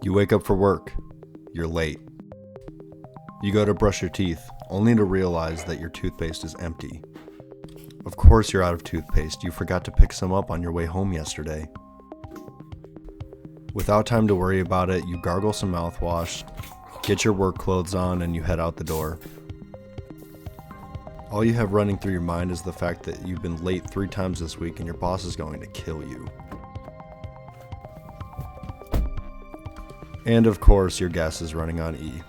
You wake up for work. You're late. You go to brush your teeth, only to realize that your toothpaste is empty. Of course you're out of toothpaste. You forgot to pick some up on your way home yesterday. Without time to worry about it, you gargle some mouthwash, get your work clothes on, and you head out the door. All you have running through your mind is the fact that you've been late 3 times this week and your boss is going to kill you. And of course, your gas is running on E.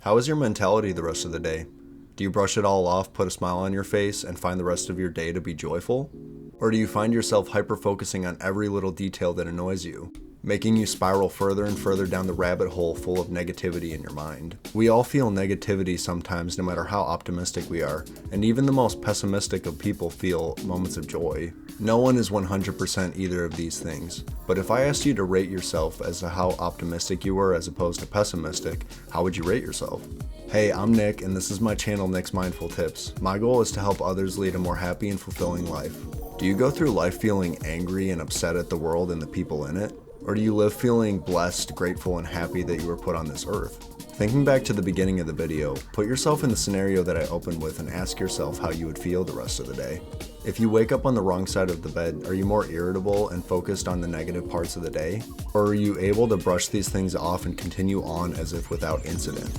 How is your mentality the rest of the day? Do you brush it all off, put a smile on your face, and find the rest of your day to be joyful? Or do you find yourself hyper-focusing on every little detail that annoys you, making you spiral further and further down the rabbit hole full of negativity in your mind? We all feel negativity sometimes, no matter how optimistic we are, and even the most pessimistic of people feel moments of joy. No one is 100% either of these things, but if I asked you to rate yourself as to how optimistic you were as opposed to pessimistic, how would you rate yourself? Hey, I'm Nick, and this is my channel, Nick's Mindful Tips. My goal is to help others lead a more happy and fulfilling life. Do you go through life feeling angry and upset at the world and the people in it? Or do you live feeling blessed, grateful, and happy that you were put on this earth? Thinking back to the beginning of the video, put yourself in the scenario that I opened with and ask yourself how you would feel the rest of the day. If you wake up on the wrong side of the bed, are you more irritable and focused on the negative parts of the day? Or are you able to brush these things off and continue on as if without incident?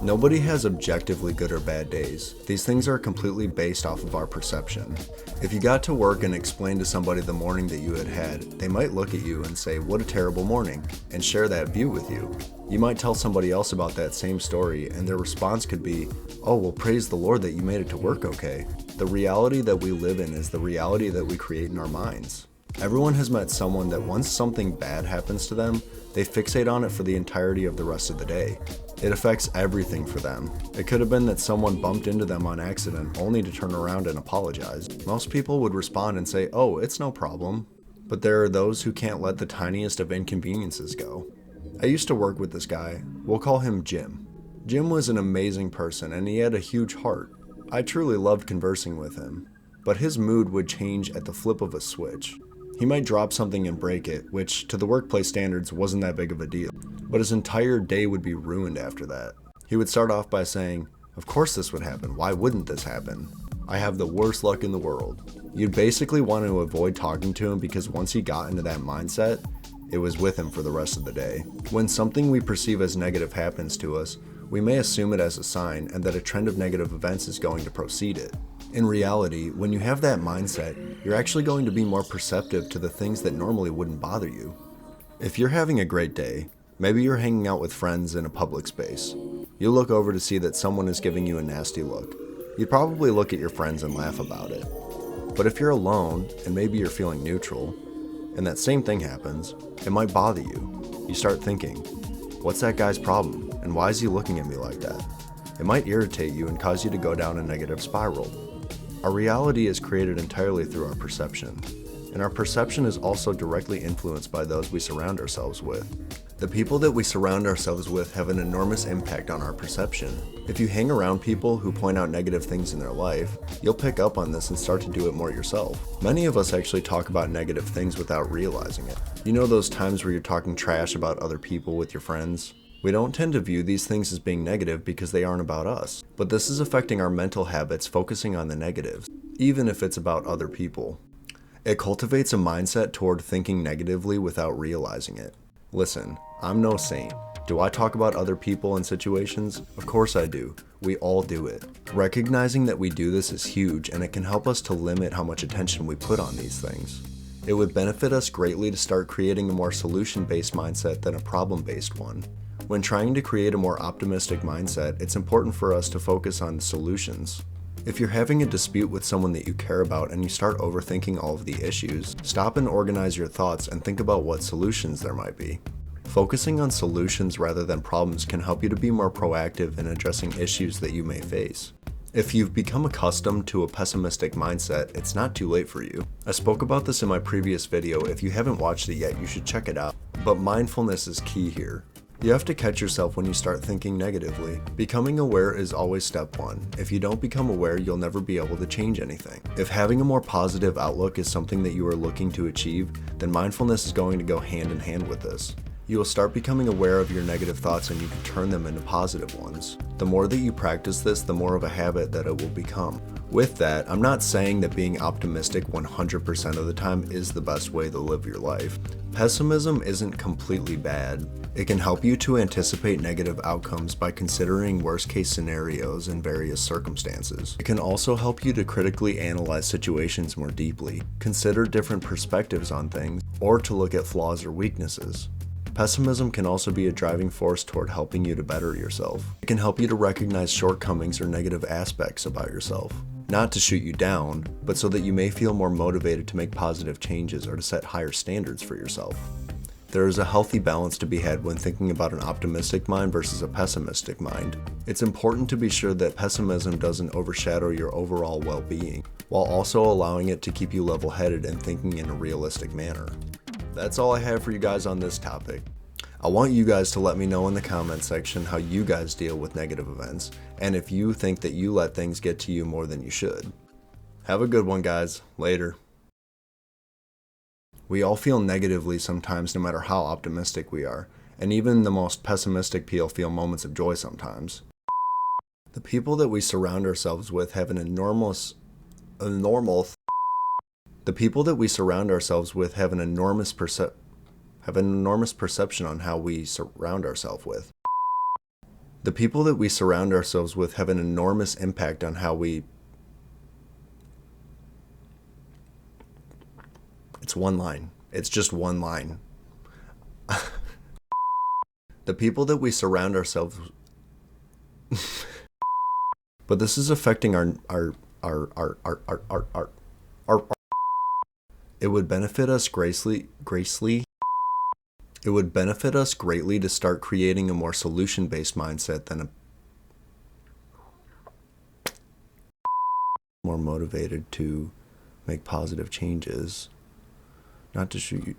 Nobody has objectively good or bad days. These things are completely based off of our perception. If you got to work and explained to somebody the morning that you had, they might look at you and say, "What a terrible morning," and share that view with you. You might tell somebody else about that same story, and their response could be, "Oh, well, praise the Lord that you made it to work okay." The reality that we live in is the reality that we create in our minds. Everyone has met someone that once something bad happens to them, they fixate on it for the entirety of the rest of the day. It affects everything for them. It could have been that someone bumped into them on accident only to turn around and apologize. Most people would respond and say, "Oh, it's no problem." But there are those who can't let the tiniest of inconveniences go. I used to work with this guy. We'll call him Jim. Jim was an amazing person and he had a huge heart. I truly loved conversing with him. But his mood would change at the flip of a switch. He might drop something and break it, which to the workplace standards wasn't that big of a deal. But his entire day would be ruined after that. He would start off by saying, "Of course this would happen. Why wouldn't this happen? I have the worst luck in the world." You'd basically want to avoid talking to him because once he got into that mindset, it was with him for the rest of the day. When something we perceive as negative happens to us, we may assume it as a sign and that a trend of negative events is going to precede it. In reality, when you have that mindset, you're actually going to be more perceptive to the things that normally wouldn't bother you. If you're having a great day, maybe you're hanging out with friends in a public space. You look over to see that someone is giving you a nasty look. You'd probably look at your friends and laugh about it. But if you're alone, and maybe you're feeling neutral, and that same thing happens, it might bother you. You start thinking, "What's that guy's problem? And why is he looking at me like that?" It might irritate you and cause you to go down a negative spiral. Our reality is created entirely through our perception, and our perception is also directly influenced by those we surround ourselves with. The people that we surround ourselves with have an enormous impact on our perception. If you hang around people who point out negative things in their life, you'll pick up on this and start to do it more yourself. Many of us actually talk about negative things without realizing it. You know those times where you're talking trash about other people with your friends? We don't tend to view these things as being negative because they aren't about us. But this is affecting our mental habits, focusing on the negatives, even if it's about other people. It cultivates a mindset toward thinking negatively without realizing it. Listen, I'm no saint. Do I talk about other people and situations? Of course I do. We all do it. Recognizing that we do this is huge, and it can help us to limit how much attention we put on these things. It would benefit us greatly to start creating a more solution-based mindset than a problem-based one. When trying to create a more optimistic mindset, it's important for us to focus on solutions. If you're having a dispute with someone that you care about and you start overthinking all of the issues, stop and organize your thoughts and think about what solutions there might be. Focusing on solutions rather than problems can help you to be more proactive in addressing issues that you may face. If you've become accustomed to a pessimistic mindset, it's not too late for you. I spoke about this in my previous video. If you haven't watched it yet, you should check it out. But mindfulness is key here. You have to catch yourself when you start thinking negatively. Becoming aware is always step one. If you don't become aware, you'll never be able to change anything. If having a more positive outlook is something that you are looking to achieve, then mindfulness is going to go hand in hand with this. You will start becoming aware of your negative thoughts and you can turn them into positive ones. The more that you practice this, the more of a habit that it will become. With that, I'm not saying that being optimistic 100% of the time is the best way to live your life. Pessimism isn't completely bad. It can help you to anticipate negative outcomes by considering worst-case scenarios in various circumstances. It can also help you to critically analyze situations more deeply, consider different perspectives on things, or to look at flaws or weaknesses. Pessimism can also be a driving force toward helping you to better yourself. It can help you to recognize shortcomings or negative aspects about yourself. Not to shoot you down, but so that you may feel more motivated to make positive changes or to set higher standards for yourself. There is a healthy balance to be had when thinking about an optimistic mind versus a pessimistic mind. It's important to be sure that pessimism doesn't overshadow your overall well-being, while also allowing it to keep you level-headed and thinking in a realistic manner. That's all I have for you guys on this topic. I want you guys to let me know in the comment section how you guys deal with negative events, and if you think that you let things get to you more than you should. Have a good one, guys. Later. We all feel negatively sometimes no matter how optimistic we are, and even the most pessimistic people feel moments of joy sometimes. The people that we surround ourselves with have an enormous perception on how we surround ourselves with. The people that we surround ourselves with have an enormous impact on how we... It's one line. It's just one line. The people that we surround ourselves... But this is affecting our It would benefit us greatly to start creating a more solution-based mindset than a more motivated to make positive changes. Not to shoot you.